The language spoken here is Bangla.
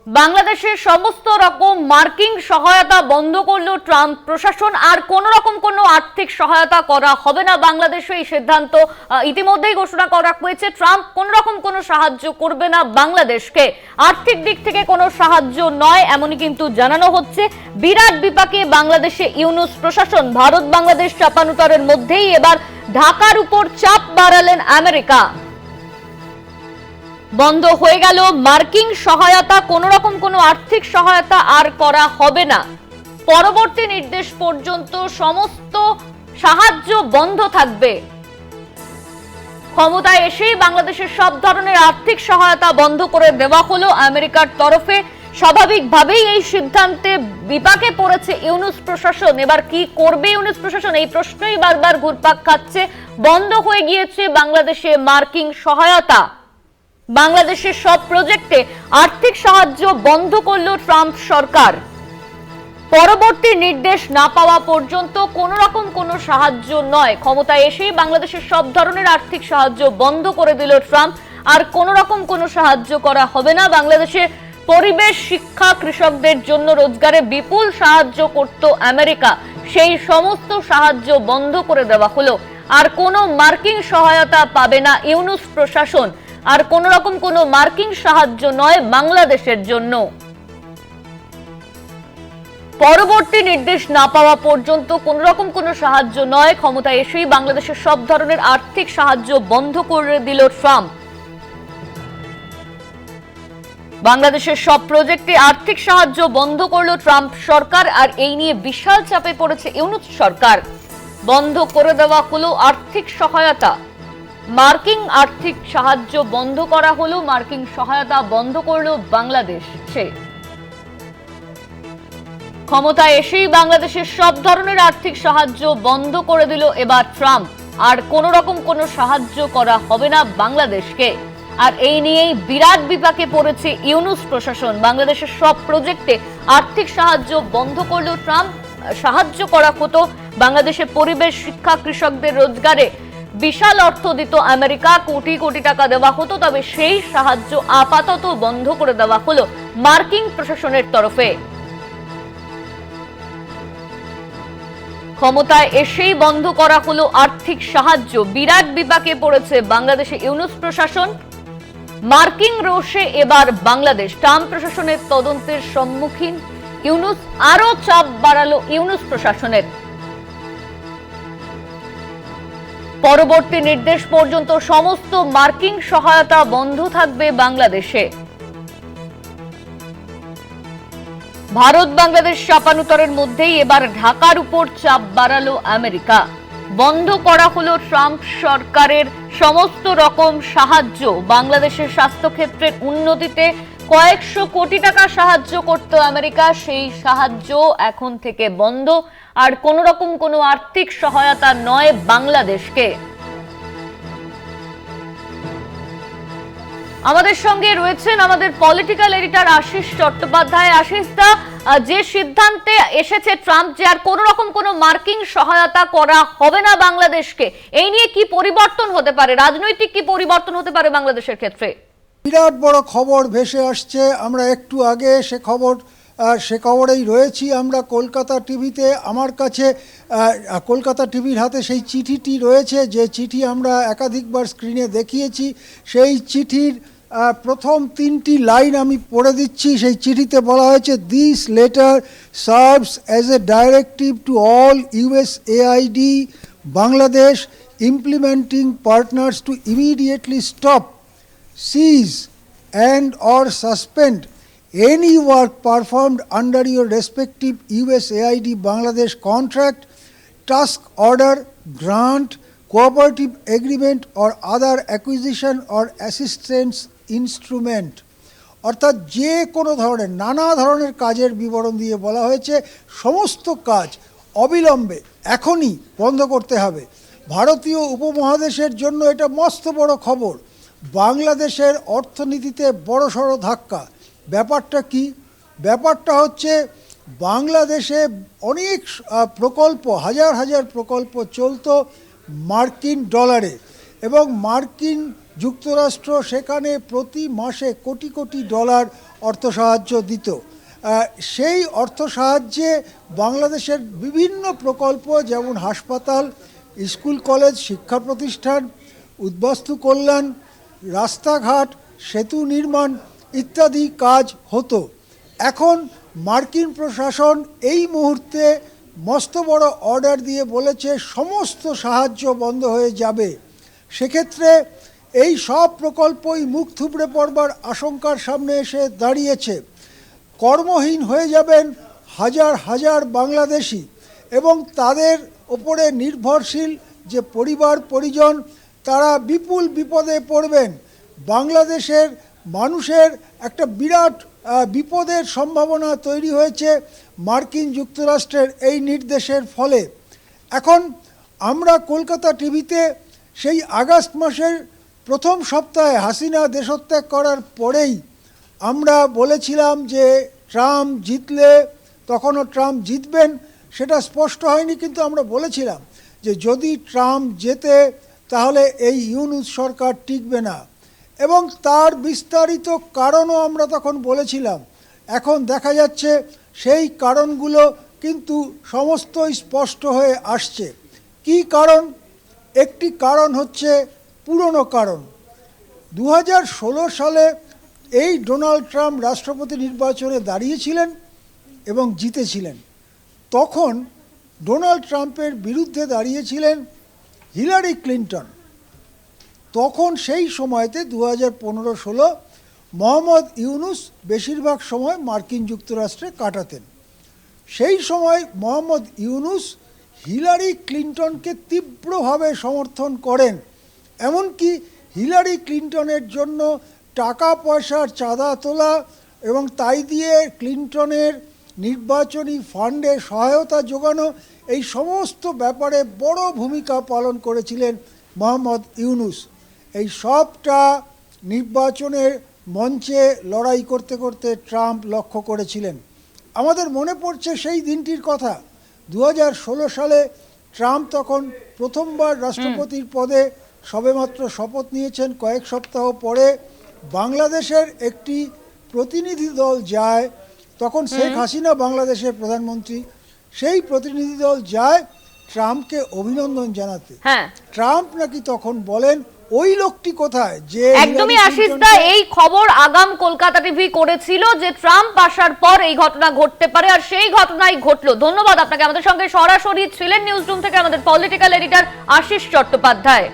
বাংলাদেশের সমস্ত রকম মার্কিং সহায়তা বন্ধ করলো ট্রাম্প প্রশাসন। আর কোন রকম কোনো আর্থিক সহায়তা করা হবে না বাংলাদেশে, এই সিদ্ধান্ত ইতিমধ্যেই ঘোষণা করা হয়েছে। ট্রাম্প কোন রকম কোনো সাহায্য করবে না বাংলাদেশকে, আর্থিক দিক থেকে কোনো সাহায্য নয়, এমনই কিন্তু জানানো হচ্ছে। বিরাট বিপাকে বাংলাদেশে ইউনূস প্রশাসন। ভারত বাংলাদেশ চাপানুতরের মধ্যেই এবার ঢাকার উপর চাপ বাড়ালেন আমেরিকা। বন্ধ হয়ে গেল মার্কিন সহায়তা, কোন রকম কোনো আর্থিক সহায়তা আর করা হবে না। পরবর্তী নির্দেশ পর্যন্ত সমস্ত সাহায্য বন্ধ থাকবে। ক্ষমতায় এসেই বাংলাদেশের সব ধরনের আর্থিক সহায়তা বন্ধ করে দেওয়া হলো আমেরিকার তরফে। স্বাভাবিকভাবেই এই সিদ্ধান্তে বিপাকে পড়েছে ইউনূস প্রশাসন। এবার কি করবে ইউনূস প্রশাসন, এই প্রশ্নই বারবার ঘুরপাক খাচ্ছে। বন্ধ হয়ে গিয়েছে বাংলাদেশে মার্কিন সহায়তা। বাংলাদেশের সব প্রজেক্টে আর্থিক সাহায্য বন্ধ করল ট্রাম্প সরকার। পরবর্তী নির্দেশ না পাওয়া পর্যন্ত কোন রকম কোনো সাহায্য নয়। ক্ষমতায় এসেই বাংলাদেশের সব ধরনের আর্থিক সাহায্য বন্ধ করে দিল ট্রাম্প। আর কোন রকম কোনো সাহায্য করা হবে না। বাংলাদেশে পরিবেশ, শিক্ষা, কৃষকদের জন্য রোজগারে বিপুল সাহায্য করত আমেরিকা, সেই সমস্ত সাহায্য বন্ধ করে দেওয়া হলো। আর কোনো মার্কিন সহায়তা পাবে না ইউনূস প্রশাসন। আর কোন রকম কোনো মার্কিন সাহায্য নয় বাংলাদেশের জন্য। পরবর্তী নির্দেশ না পাওয়া পর্যন্ত কোন রকম কোনো সাহায্য নয়। ক্ষমতায় এসেই বাংলাদেশের সব ধরনের আর্থিক সাহায্য বন্ধ করে দিল ট্রাম্প। বাংলাদেশের সব প্রজেক্টে আর্থিক সাহায্য বন্ধ করলো ট্রাম্প সরকার। আর এই নিয়ে বিশাল চাপে পড়েছে ইউনূস সরকার। বন্ধ করে দেওয়া হলো আর্থিক সহায়তা। মার্কিন আর্থিক সাহায্য বন্ধ করা হলো, মার্কিন সহায়তা বন্ধ করলো বাংলাদেশ। ক্ষমতায় এসেই বাংলাদেশের সব ধরনের আর্থিক সাহায্য বন্ধ করে দিল এবার ট্রাম্প। আর কোন রকম কোনো সাহায্য করা হবে না বাংলাদেশকে। আর এই নিয়েই বিরাট বিপাকে পড়েছে ইউনূস প্রশাসন। বাংলাদেশের সব প্রজেক্টে আর্থিক সাহায্য বন্ধ করলো ট্রাম্প। সাহায্য করা হতো বাংলাদেশের পরিবেশ, শিক্ষা, কৃষকদের রোজগারে বিশাল অর্থ দিত আমেরিকা, কোটি কোটি টাকা দেওয়া হতো। তবে সেই সাহায্য আপাতত বন্ধ করে দেওয়া হলো মার্কিন প্রশাসনের তরফে। ক্ষমতায় এসেই বন্ধ করা হলো আর্থিক সাহায্য। বিরাট বিপাকে পড়েছে বাংলাদেশে ইউনূস প্রশাসন। মার্কিন রোষে এবার বাংলাদেশ। ট্রাম্প প্রশাসনের তদন্তের সম্মুখীন ইউনূস। আরো চাপ বাড়ালো ইউনূস প্রশাসনের। পরবর্তী নির্দেশ পর্যন্ত সমস্ত মার্কিন সহায়তা বন্ধ থাকবে বাংলাদেশে। ভারত বাংলাদেশ চাপানুতরের মধ্যেই এবার ঢাকার উপর চাপ বাড়ালো আমেরিকা। বন্ধ করা হলো ট্রাম্প সরকারের সমস্ত রকম সাহায্য। বাংলাদেশের স্বাস্থ্যক্ষেত্রের উন্নতিতে কয়েকশো কোটি টাকা সাহায্য করত আমেরিকা, সেই সাহায্য এখন থেকে বন্ধ। আর কোন রকম কোনো আর্থিক সহায়তা নয় বাংলাদেশকে। আমাদের সঙ্গে রয়েছেন আমাদের পলিটিক্যাল এডিটর আশিস চট্টোপাধ্যায়। আশিস দা, যে সিদ্ধান্তে এসেছে ট্রাম্প যে আর কোন রকম কোনো মার্কিন সহায়তা করা হবে না বাংলাদেশকে, এই নিয়ে কি পরিবর্তন হতে পারে, রাজনৈতিক কি পরিবর্তন হতে পারে বাংলাদেশের ক্ষেত্রে? বিরাট বড় খবর ভেসে আসছে। আমরা একটু আগে সে খবরেই রয়েছি আমরা কলকাতা টিভিতে। আমার কাছে কলকাতা টিভির হাতে সেই চিঠিটি রয়েছে, যে চিঠি আমরা একাধিকবার স্ক্রিনে দেখিয়েছি। সেই চিঠির প্রথম 3টি লাইন আমি পড়ে দিচ্ছি। সেই চিঠিতে বলা হয়েছে, this letter serves as a directive to all USAID Bangladesh implementing partners to immediately stop, seize and or suspend any work performed under your respective USAID Bangladesh contract, task order, grant, cooperative agreement or other acquisition or assistance instrument। অর্থাৎ যে কোনো ধরনের নানা ধরনের কাজের বিবরণ দিয়ে বলা হয়েছে সমস্ত কাজ অবিলম্বে এখনই বন্ধ করতে হবে। ভারতীয় উপমহাদেশের জন্য এটা মস্ত বড় খবর। বাংলাদেশের অর্থনীতিতে বড়সড় ধাক্কা। ব্যাপারটা কি? ব্যাপারটা হচ্ছে বাংলাদেশে অনেক প্রকল্প, হাজার হাজার প্রকল্প চলতো মার্কিন ডলারে, এবং মার্কিন যুক্তরাষ্ট্র সেখানে প্রতি মাসে কোটি কোটি ডলার অর্থ সাহায্য দিত। সেই অর্থ সাহায্যে বাংলাদেশের বিভিন্ন প্রকল্প যেমন হাসপাতাল, স্কুল কলেজ, শিক্ষা প্রতিষ্ঠান, উদ্বাস্তু কল্যাণ, রাস্তাঘাট, সেতু নির্মাণ ইত্যাদি কাজ হতো। এখন মার্কিন প্রশাসন এই মুহূর্তে মস্ত বড় অর্ডার দিয়ে বলেছে সমস্ত সাহায্য বন্ধ হয়ে যাবে। সেক্ষেত্রে এই সব প্রকল্পই মুখ থুবড়ে পড়বার আশঙ্কার সামনে এসে দাঁড়িয়েছে। কর্মহীন হয়ে যাবেন হাজার হাজার বাংলাদেশি এবং তাদের ওপরে নির্ভরশীল যে পরিবার পরিজন তারা বিপুল বিপদে পড়বেন। বাংলাদেশের মানুষের একটা বিরাট বিপদের সম্ভাবনা তৈরি হয়েছে মার্কিন যুক্তরাষ্ট্রের এই নির্দেশের ফলে। এখন আমরা কলকাতা টিভিতে সেই আগস্ট মাসের প্রথম সপ্তাহে হাসিনা দেশত্যাগ করার পরেই আমরা বলেছিলাম যে ট্রাম্প জিতলে, তখনও ট্রাম্প জিতবেন সেটা স্পষ্ট হয়নি, কিন্তু আমরা বলেছিলাম যে যদি ট্রাম্প জেতে তাহলে এই ইউনূস সরকার টিকবে না, এবং তার বিস্তারিত কারণও আমরা তখন বলেছিলাম। এখন দেখা যাচ্ছে সেই কারণগুলো কিন্তু সমস্তই স্পষ্ট হয়ে আসছে। কি কারণ? একটি কারণ হচ্ছে পুরনো কারণ। 2016 সালে এই ডোনাল্ড ট্রাম্প রাষ্ট্রপতি নির্বাচনে দাঁড়িয়েছিলেন এবং জিতেছিলেন। তখন ডোনাল্ড ট্রাম্পের বিরুদ্ধে দাঁড়িয়েছিলেন হিলারি ক্লিন্টন। তখন সেই সময়তে 2015-16 মোহাম্মদ ইউনূস বেশিরভাগ সময় মার্কিন যুক্তরাষ্ট্রে কাটাতেন। সেই সময় মোহাম্মদ ইউনূস হিলারি ক্লিন্টনকে তীব্রভাবে সমর্থন করেন, এমনকি হিলারি ক্লিন্টনের জন্য টাকা পয়সার চাঁদা তোলা এবং তাই দিয়ে ক্লিন্টনের নির্বাচনী ফান্ডে সহায়তা যোগানো, এই সমস্ত ব্যাপারে বড় ভূমিকা পালন করেছিলেন মোহাম্মদ ইউনূস। এই সবটা নির্বাচনের মঞ্চে লড়াই করতে করতে ট্রাম্প লক্ষ্য করেছিলেন। আমাদের মনে পড়ছে সেই দিনটির কথা। 2016 সালে ট্রাম্প তখন প্রথমবার রাষ্ট্রপতির পদে সবেমাত্র শপথ নিয়েছেন। কয়েক সপ্তাহ পরে বাংলাদেশের একটি প্রতিনিধি দল যায়, তখন শেখ হাসিনা বাংলাদেশের প্রধানমন্ত্রী। সেই প্রতিনিধি দল যায় ট্রাম্পকে অভিনন্দন জানাতে। ট্রাম্প নাকি তখন বলেন ওই লোকটি কোথায়, যে একদমই আশিসদা এই খবর আগাম কলকাতা টিভি করেছিল যে ট্রাম্প আসার পর এই ঘটনা ঘটতে পারে, আর সেই ঘটনাই ঘটলো। ধন্যবাদ আপনাকে। আমাদের সঙ্গে সরাসরি ছিলেন নিউজ রুম থেকে আমাদের পলিটিক্যাল এডিটর আশিস চট্টোপাধ্যায়।